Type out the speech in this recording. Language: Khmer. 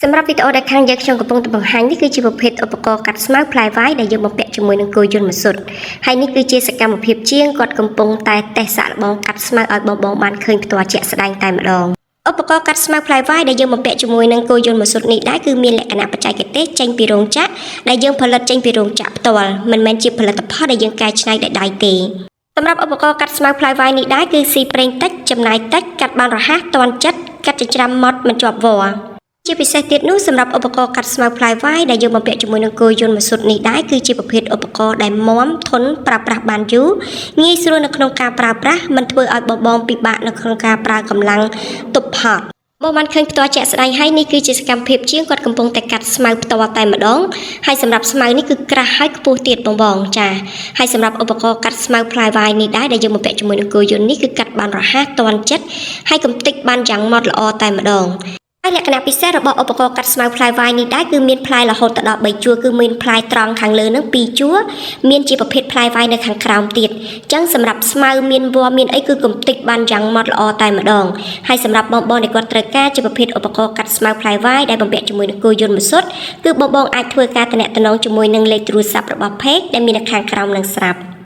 สำหรับวิดีโอใดข้างยักษ์ชงกระปงตะบังหันนี่คือจีบเพชรอุปกรณ์กัดสมาร์ทพลายไว้ได้ยังมาเปะจมูกนังกุยจนมาสุดให้นี่คือเจสกรรมเพียบเชียงกอดกำปงแต่สารบองกัดสมาร์ทบองบานเคยตัวเจแสดงแต่มาลองอุปกรณ์กัดสมาร์ทพลายไว้ได้ยังมาเปะจมูกนังกุยจนมาสุดนี้ได้คือมีแหลกขนาดปัจจัยเกตเจงปีโรงจักได้ยังผลิตเจงปีโรงจักตัวมันแมนจีผลิตภัณฑ์ได้ยังกายชนะได้ตีสำหรับอุปกรณ์กัดสมาร์ทพลายไว้นี้ได้คือซีเปรงตัดจำนายตัดกัดบานรหัสตอนจัดกัดจะจำมดมันจบวัวជាពិសេសទៀតនោះសម្រាប់ឧបករណ៍កាត់ស្មៅផ្លាយវាយដែលយើងបំពាក់ជាមួយនឹងគោយន្តមួយសុទ្ធនេះដែរគឺជាប្រភេទឧបករណ៍ដែលមាំធន់ប្រើប្រាស់បានយូរងាយស្រួលនៅក្នុងការប្រើប្រាស់មិនធ្វើឲ្យបងពិបាកនៅក្នុងការប្រើកម្លាំងទប់ហត់បងបានឃើញផ្ទាល់ជាក់ស្ដែងហើយនេះគឺជាសកម្មភាពជាងគាត់កំពុងតែកាត់ស្មៅផ្ទាល់តែម្ដងហើយសម្រាប់ស្មៅនេះគឺក្រាស់ហើយខ្ពស់ទៀតបងចាហើយសម្រាប់ឧបករណ៍កាត់ស្មៅផ្លាយវាយនេះដែរដែលយើងបំពាក់ជាមួយនឹងគោយន្តនេះគឺកាត់បានរហ័សទាន់ចិត្តហើយកំទេចបានយ៉ាងម៉ត់ល្អតែម្ដងលក្ខណៈពិសេសរបស់ឧបករណ៍កាត់ស្មៅផ្លែវាយនេះដែរគឺមានផ្លែរហូតដល់3ជួរគឺមានផ្លែត្រង់ខាងលើនឹង2ជួរមានជាប្រភេទផ្លែវាយនៅខាងក្រោមទៀតអញ្ចឹងសម្រាប់ស្មៅមានវល្លិមានអីគឺកំទេចបានយ៉ាងម៉ត់ល្អតែម្ដងហើយសម្រាប់បងដែលគាត់ត្រូវការជាប្រភេទឧបករណ៍កាត់ស្មៅផ្លែវាយដែលបំពាក់ជាមួយនឹងគោយន្តមួយសុទ្ធគឺបងអាចធ្វើការទំនាក់ទំនងជាមួយនឹងលេខទូរស័ព្ទរបស់ Page ដែលមាននៅខាងក្រោមនឹងស្រាប់